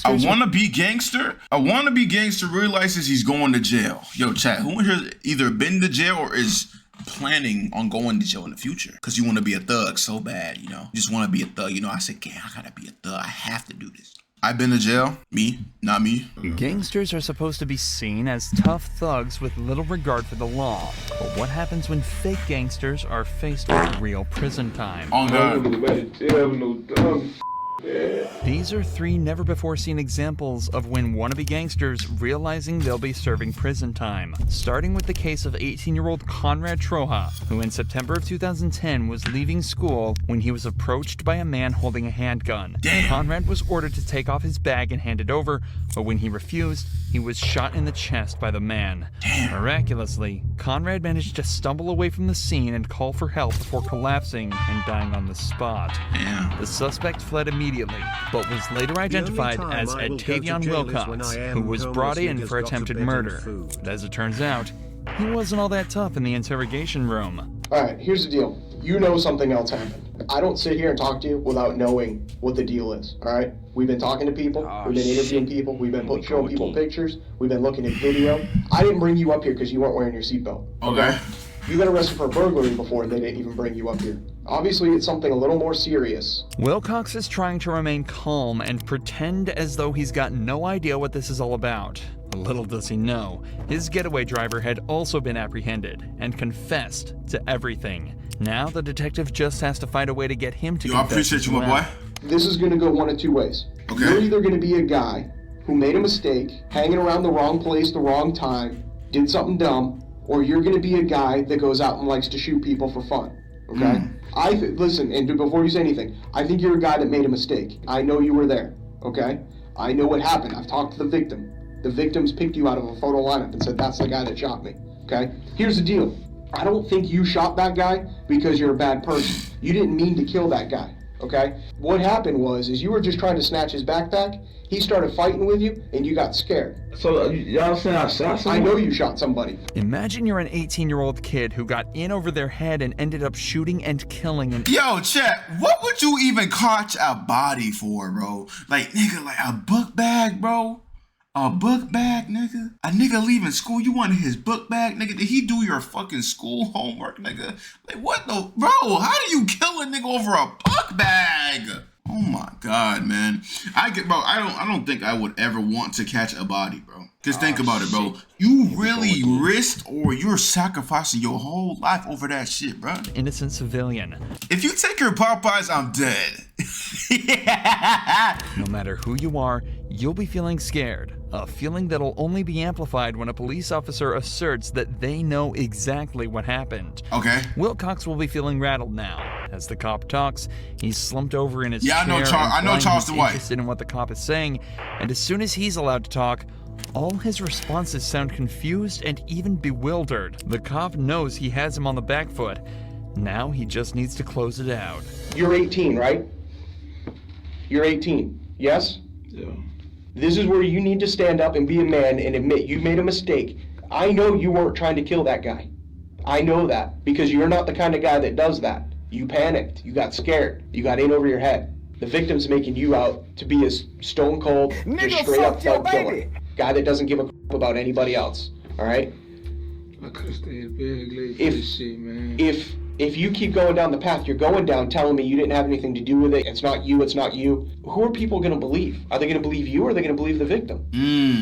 A wannabe gangster? A wannabe gangster realizes he's going to jail. Yo, chat, who in here either been to jail or is planning on going to jail in the future? Because you want to be a thug so bad, you know? You just want to be a thug. You know, I said, I gotta be a thug. I have to do this. I've been to jail. Me, not me. Gangsters are supposed to be seen as tough thugs with little regard for the law. But what happens when fake gangsters are faced with real prison time? Oh, God. These are 3 never-before-seen examples of when wannabe gangsters realizing they'll be serving prison time. Starting with the case of 18-year-old Conrad Trojas, who in September of 2010 was leaving school when he was approached by a man holding a handgun. Damn. Conrad was ordered to take off his bag and hand it over, but when he refused, he was shot in the chest by the man. Damn. Miraculously, Conrad managed to stumble away from the scene and call for help before collapsing and dying on the spot. Damn. The suspect fled immediately, but was later identified as Edtavion Wilcox, who was brought in for attempted murder. But as it turns out, he wasn't all that tough in the interrogation room. Alright, here's the deal. You know something else happened. I don't sit here and talk to you without knowing what the deal is, alright? We've been talking to people, we've been interviewing people, we've been showing people pictures, we've been looking at video. I didn't bring you up here because you weren't wearing your seatbelt. Okay. You got arrested for burglary before and they didn't even bring you up here. Obviously, it's something a little more serious. Wilcox is trying to remain calm and pretend as though he's got no idea what this is all about. Little does he know, his getaway driver had also been apprehended and confessed to everything. Now the detective just has to find a way to get him to confess. I appreciate you, my boy. This is going to go one of 2 ways. Okay. You're either going to be a guy who made a mistake, hanging around the wrong place, the wrong time, did something dumb, or you're going to be a guy that goes out and likes to shoot people for fun. Okay? Listen, and before you say anything, I think you're a guy that made a mistake. I know you were there. Okay? I know what happened. I've talked to the victim. The victims picked you out of a photo lineup and said, that's the guy that shot me. Okay? Here's the deal. I don't think you shot that guy because you're a bad person. You didn't mean to kill that guy. Okay? What happened was you were just trying to snatch his backpack. He started fighting with you, and you got scared. So y'all saying I shot somebody? I know you shot somebody. Imagine you're an 18-year-old kid who got in over their head and ended up shooting and killing an... Yo, chat, what would you even catch a body for, bro? Like, nigga, like a book bag, bro? A book bag, nigga? A nigga leaving school, you wanted his book bag, nigga? Did he do your fucking school homework, nigga? Like, what the... Bro, how do you kill a nigga over a book bag? Oh my God, man. I don't think I would ever want to catch a body, bro. Just think about it, bro. You really risked or you're sacrificing your whole life over that shit, bro. Innocent civilian. If you take your Popeyes, I'm dead. No matter who you are, you'll be feeling scared. A feeling that'll only be amplified when a police officer asserts that they know exactly what happened. Okay. Wilcox will be feeling rattled now. As the cop talks, he's slumped over in his chair. I know Charleston White. Interested in what the cop is saying, and as soon as he's allowed to talk, all his responses sound confused and even bewildered. The cop knows he has him on the back foot. Now he just needs to close it out. You're 18, right? You're 18, yes? Yeah. This is where you need to stand up and be a man and admit you made a mistake. I know you weren't trying to kill that guy. I know that, because you're not the kind of guy that does that. You panicked, you got scared, you got in over your head. The victim's making you out to be a stone cold, just straight up thug killer. Guy that doesn't give a crap about anybody else, alright? I could've stayed big late for this shit, man. If you keep going down the path you're going down, telling me you didn't have anything to do with it, it's not you, who are people going to believe? Are they going to believe you or are they going to believe the victim?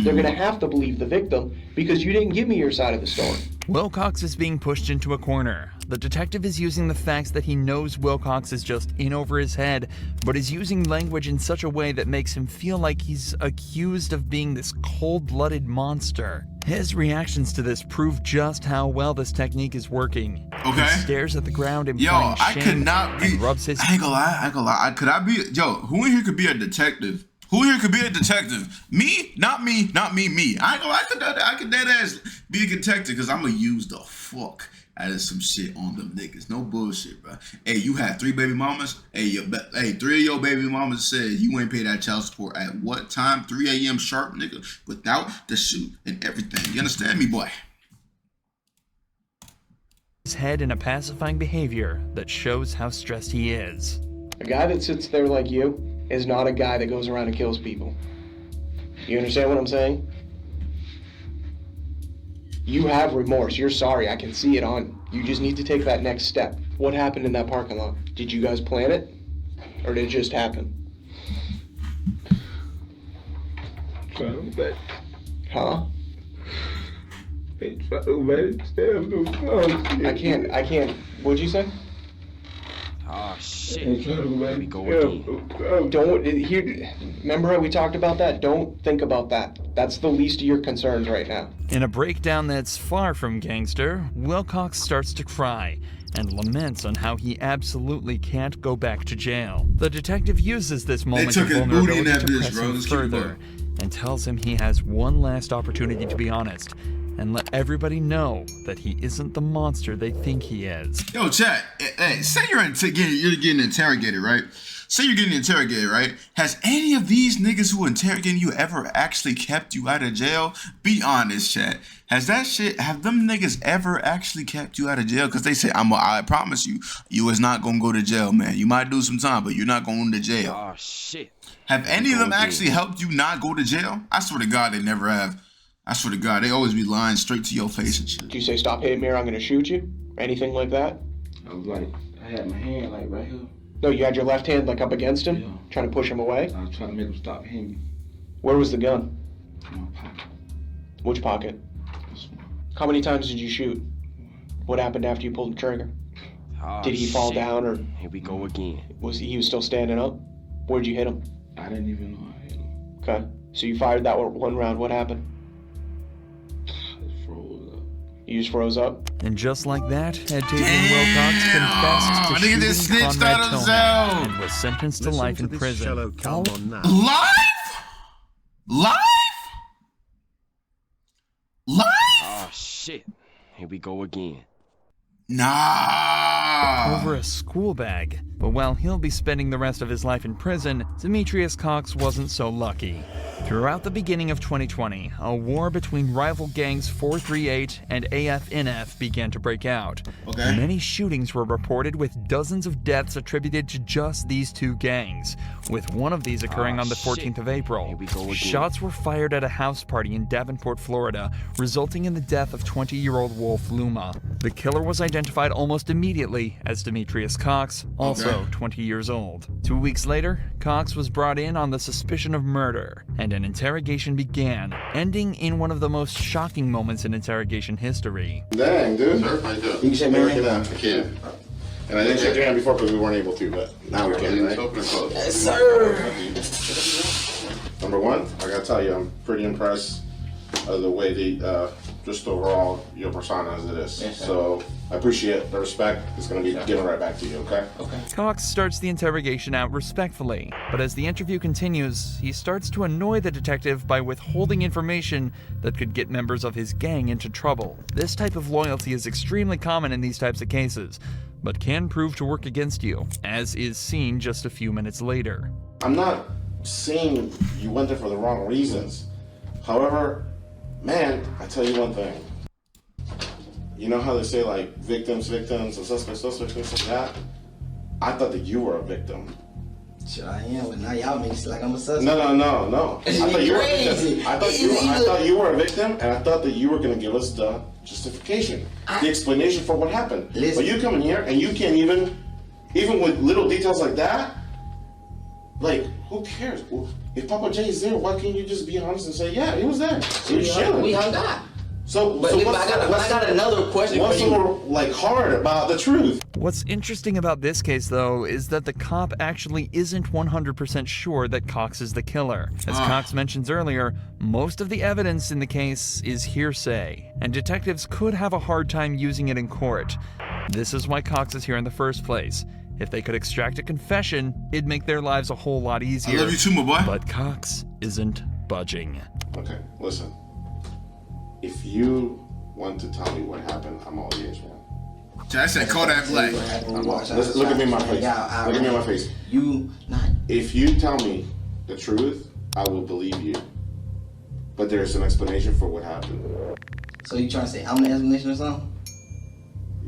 They're going to have to believe the victim because you didn't give me your side of the story. Wilcox is being pushed into a corner. The detective is using the facts that he knows Wilcox is just in over his head, but is using language in such a way that makes him feel like he's accused of being this cold-blooded monster. His reactions to this prove just how well this technique is working. Okay. He stares at the ground and I could not be. Rubs his... I ain't gonna lie. Could I be? Yo, who in here could be a detective? Who here could be a detective? Me? Not me. Me. I ain't gonna lie. I could dead ass be a detective because I'm gonna use the fuck out of some shit on them niggas. No bullshit, bro. Hey, you had 3 baby mamas. Hey, 3 of your baby mamas said you ain't pay that child support at what time? 3 a.m. sharp, nigga, without the shoot and everything. You understand me, boy? His head in a pacifying behavior that shows how stressed he is. A guy that sits there like you is not a guy that goes around and kills people. You understand what I'm saying? You have remorse. You're sorry. I can see it on. You just need to take that next step. What happened in that parking lot? Did you guys plan it? Or did it just happen? Trying to back. Huh? They try to back stab them. I can't. What'd you say? Oh, shit. They try to Here we go again. Remember how we talked about that? Don't think about that. That's the least of your concerns right now. In a breakdown that's far from gangster, Will Cox starts to cry and laments on how he absolutely can't go back to jail. The detective uses this moment took of his booty in vulnerability that to bitch, press bro. him Let's keep it further and tells him he has one last opportunity to be honest and let everybody know that he isn't the monster they think he is. Yo, chat. Hey, say you're getting interrogated, right? Say you're getting interrogated, right? Has any of these niggas who interrogating you ever actually kept you out of jail? Be honest, chat. Have them niggas ever actually kept you out of jail? Because they say, I promise you, you is not gonna go to jail, man. You might do some time, but you're not going to jail. Oh, shit. Have any of them actually helped you not go to jail? I swear to God, they never have. I swear to God, they always be lying straight to your face and shit. Did you say, stop hitting me or I'm gonna shoot you? Anything like that? I was like, I had my hand like right here. No, you had your left hand like up against him? Yeah. Trying to push him away? I was trying to make him stop hitting me. Where was the gun? In my pocket. Which pocket? This one. How many times did you shoot? What happened after you pulled the trigger? Oh, Did he fall shit. down or Here we go again. was he was still standing up? Where'd you hit him? I didn't even know I hit him. Okay. So you fired that one round. What happened? It froze up. You just froze up? And just like that, Ed Tate and Will Cox confessed to Nigga just shooting snitched Conrad out of Trojas jail. and was sentenced to life in prison. Live? Oh, shit. Here we go again. Nah. Over a school bag. But while he'll be spending the rest of his life in prison, Demetrius Cox wasn't so lucky. Throughout the beginning of 2020, a war between rival gangs 438 and AF-NF began to break out. Okay. Many shootings were reported with dozens of deaths attributed to just these two gangs, with one of these occurring on the 14th of April. Here we go again. Shots were fired at a house party in Davenport, Florida, resulting in the death of 20-year-old Wolf Luma. The killer was identified almost immediately as Demetrius Cox, also 20 years old. 2 weeks later, Cox was brought in on the suspicion of murder, and an interrogation began, ending in one of the most shocking moments in interrogation history. Dang, dude. Sir, how you doing? You can say Working Mary. out. I can. And I didn't shake your hand before because we weren't able to, but now we can, It's right? open and closed. Yes, sir. Number one, I gotta tell you, I'm pretty impressed of the way just overall, your persona as it is. Yes, sir. So I appreciate the respect. It's gonna be given right back to you, okay? Cox starts the interrogation out respectfully, but as the interview continues, he starts to annoy the detective by withholding information that could get members of his gang into trouble. This type of loyalty is extremely common in these types of cases, but can prove to work against you, as is seen just a few minutes later. I'm not saying you went there for the wrong reasons. However, man, I tell you one thing. You know how they say like victims, and suspects, things like that? I thought that you were a victim. Sure I am, but now y'all make it like I'm a suspect. No. I It's thought you were a crazy. victim. I thought you were a victim, and I thought that you were gonna give us the justification, the explanation for what happened. Listen. But you come in here and you can't even with little details like that. Like, who cares? Well, if Papa Jay's there, why can't you just be honest and say, yeah, he was there? He was chilling. We hung out. So, But I got another question what's for you. so like hard about the truth? What's interesting about this case, though, is that the cop actually isn't 100% sure that Cox is the killer. As Cox mentions earlier, most of the evidence in the case is hearsay, and detectives could have a hard time using it in court. This is why Cox is here in the first place. If they could extract a confession, it'd make their lives a whole lot easier. I love you too, my boy. But Cox isn't budging. Okay, listen. If you want to tell me what happened, I'm all ears, man. I said Kodak Black. Listen, look at me in my face. Look at me in my face. You not. If you tell me the truth, I will believe you. But there's an explanation for what happened. So you trying to say I'm the explanation or something?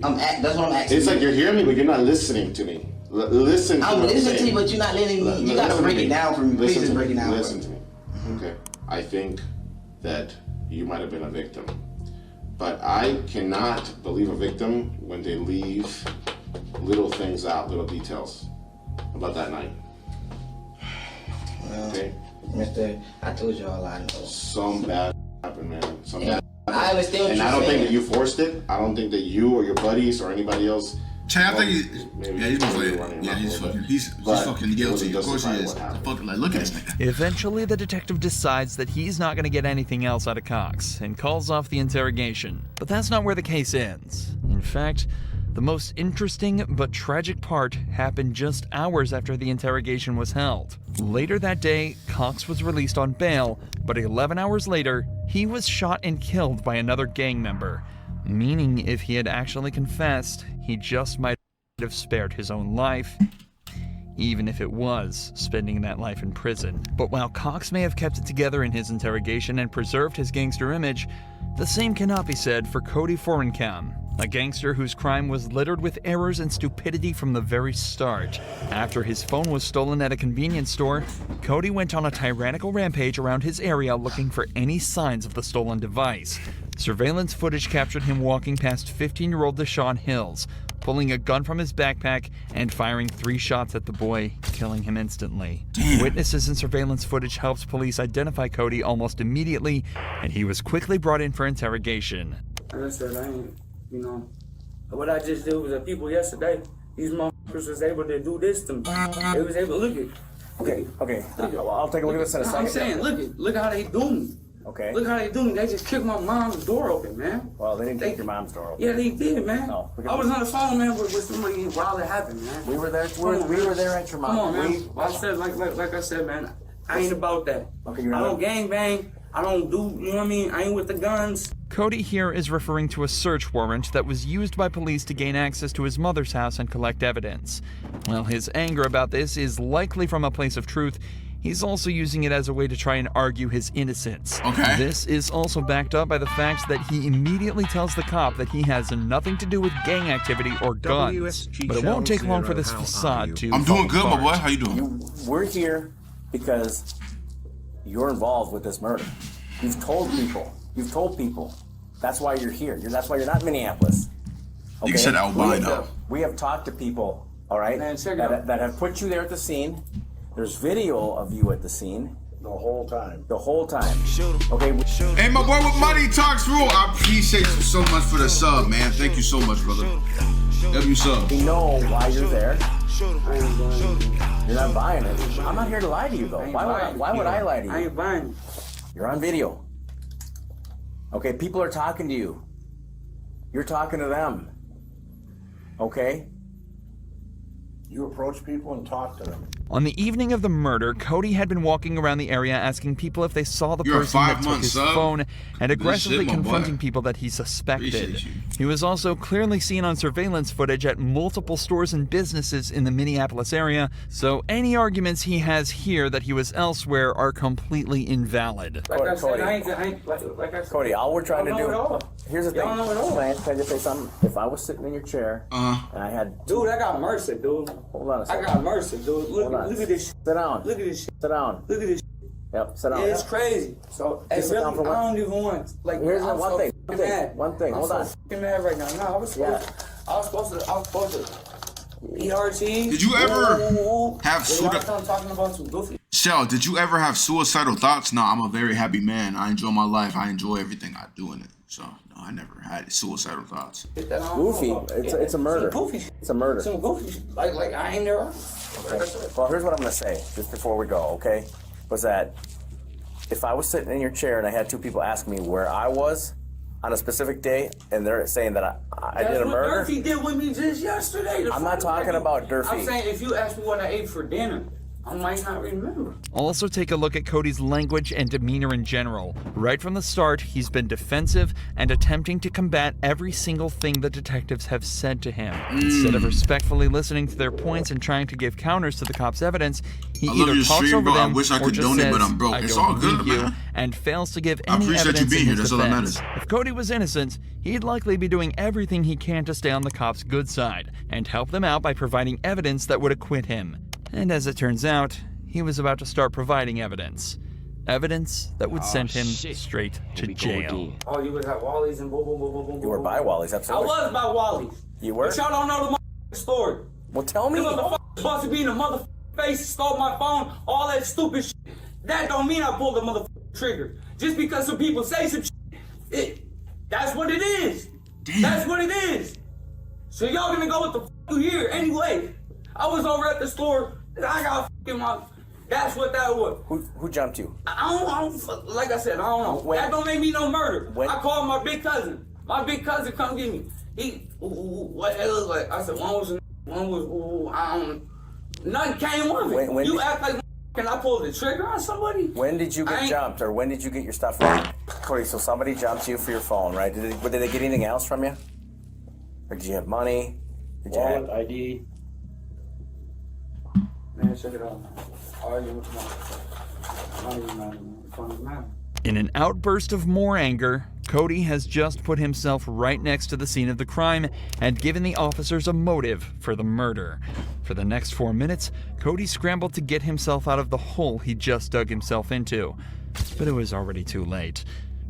That's what I'm asking. It's like you're hearing me, but you're not listening to me. Listen to I'm what I'm listening to saying. you, but you're not letting me. You Listen gotta to break me. it down for me. Please Listen just to break it down. Listen to me. Okay. I think that you might have been a victim. But I cannot believe a victim when they leave little things out, little details about that night. Well, okay? Mister, I told you all I know. Some bad happened, man. Some bad. I understand what and you're I don't saying. think that you forced it. I don't think that you or your buddies or anybody else. I think he's fucking guilty. Of course he is. Fucking like, look at this nigga. Eventually, the detective decides that he's not going to get anything else out of Cox and calls off the interrogation. But that's not where the case ends. In fact, the most interesting but tragic part happened just hours after the interrogation was held. Later that day, Cox was released on bail, but 11 hours later, he was shot and killed by another gang member. Meaning if he had actually confessed, he just might have spared his own life, even if it was spending that life in prison. But while Cox may have kept it together in his interrogation and preserved his gangster image, the same cannot be said for Cody Ford, a gangster whose crime was littered with errors and stupidity from the very start. After his phone was stolen at a convenience store, Cody went on a tyrannical rampage around his area looking for any signs of the stolen device. Surveillance footage captured him walking past 15-year-old Deshaun Hills, pulling a gun from his backpack and firing 3 shots at the boy, killing him instantly. Damn. Witnesses and surveillance footage helped police identify Cody almost immediately, and he was quickly brought in for interrogation. Like I said, I ain't, what I just did was the people yesterday, these motherfuckers was able to do this to me. They was able to look at. Okay. I'll take a look at this in a second. I'm saying, look how they do me. Okay. Look how they do me. They just kicked my mom's door open, man. Well, they didn't kick your mom's door open. Yeah, they did, man. No. I was on the phone, man, with somebody while it happened, man. We were there. We were there at your mom. Come on, man. Like I said, man, I ain't about that. Okay, I don't gang bang. I don't do, you know what I mean? I ain't with the guns. Cody here is referring to a search warrant that was used by police to gain access to his mother's house and collect evidence. While his anger about this is likely from a place of truth, he's also using it as a way to try and argue his innocence. Okay. This is also backed up by the fact that he immediately tells the cop that he has nothing to do with gang activity or guns. But it won't take long for this facade to I'm doing good, fall my boy. apart. How you doing? We're here because you're involved with this murder. You've told people. That's why you're here. That's why you're not in Minneapolis. Okay? You said albino. We have talked to people, all right, Man, check it out. that have put you there at the scene. There's video of you at the scene. The whole time. Okay. Hey, my boy with Money Talks Rule. I appreciate you so much for the sub, man. Thank you so much, brother. W sub. We know why you're there. You're not buying it. I'm not here to lie to you, though. Why would I lie to you? I ain't buying. You're on video. Okay, people are talking to you. You're talking to them. Okay? You approach people and talk to them. On the evening of the murder, Cody had been walking around the area asking people if they saw the You're a person that 5 took month his sub. phone and aggressively shit, my boy. confronting people that he suspected. Appreciate you. He was also clearly seen on surveillance footage at multiple stores and businesses in the Minneapolis area, so any arguments he has here that he was elsewhere are completely invalid. Like I said, Cody. I ain't like I said. Cody, all we're trying to Y'all know it do. all. Here's the thing. Y'all know it all. Can I just say something? If I was sitting in your chair and I had. Dude, I got mercy, dude. Hold on a second. I got mercy, dude. Hold on. Look at this shit. Sit down. Look at this shit. Sit down. Look at this shit. Yep, sit down. It's crazy. So, hey, Just sit really, down for I one. don't even want, like, Here's I'm one so thing. fucking mad. One thing. Hold on. I'm so fucking mad right now. No, I was supposed to eat hard cheese. Did you ever have I'm talking about some goofy. Shell, did you ever have suicidal thoughts? No, I'm a very happy man. I enjoy my life. I enjoy everything I do in it. So, no, I never had suicidal thoughts. Goofy. It's a murder. Some goofy shit. It's a murder. Some goofy shit. Like I ain't never. Well, here's what I'm gonna say just before we go, okay? Was that if I was sitting in your chair and I had 2 people asking me where I was on a specific day, and they're saying that I did a murder. That's what Durfee did with me just yesterday. I'm not talking about Durfee. I'm saying if you ask me what I ate for dinner, I might not remember. Also take a look at Cody's language and demeanor in general. Right from the start, he's been defensive and attempting to combat every single thing the detectives have said to him. Instead of respectfully listening to their points and trying to give counters to the cops' evidence, he either talks stream, over bro. them I wish I or could just donate, says, but I'm broke. "I It's don't all good, believe you," man. and fails to give I any appreciate you evidence being in here. his That's all that defense. matters. If Cody was innocent, he'd likely be doing everything he can to stay on the cops' good side and help them out by providing evidence that would acquit him. And as it turns out, he was about to start providing evidence. Evidence that would send him shit. straight to Here we go jail. again. Oh, you was at Wally's and boom, boom, boom, boom, boom. You were by Wally's, I absolutely. was by Wally's. You were? But y'all don't know the story. Well, tell me. The motherfucker supposed to be in the motherfucking face, stole my phone, all that stupid shit. That don't mean I pulled the motherfucking trigger. Just because some people say some shit, that's what it is. Damn. That's what it is. So y'all gonna go with the you here anyway. I was over at the store, and I got fucking my. That's what that was. Who jumped you? I don't, like I said, I don't know. When- That don't make me no murder. When- I called my big cousin. My big cousin come get me. What it look like? I said, one was, I don't, nothing came of it. When you did- act like, can I pull the trigger on somebody? When did you get jumped, or when did you get your stuff ready? Cody, so somebody jumped you for your phone, right? Did they get anything else from you? Or did you have money? Did you have ID. Man, check it out. All you want. In an outburst of more anger, Cody has just put himself right next to the scene of the crime and given the officers a motive for the murder. For the next 4 minutes, Cody scrambled to get himself out of the hole he just dug himself into. But it was already too late.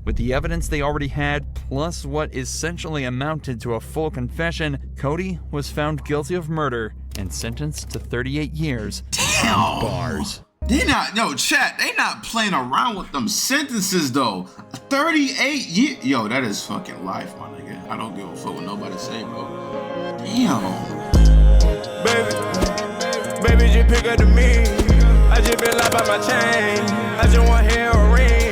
With the evidence they already had, plus what essentially amounted to a full confession, Cody was found guilty of murder and sentenced to 38 years behind bars. They not playing around with them sentences though. 38 years. Yo, that is fucking life, my nigga. I don't give a fuck what nobody say, bro. Damn. Baby, just pick up the me. I just been locked by my chain. I just want heroin.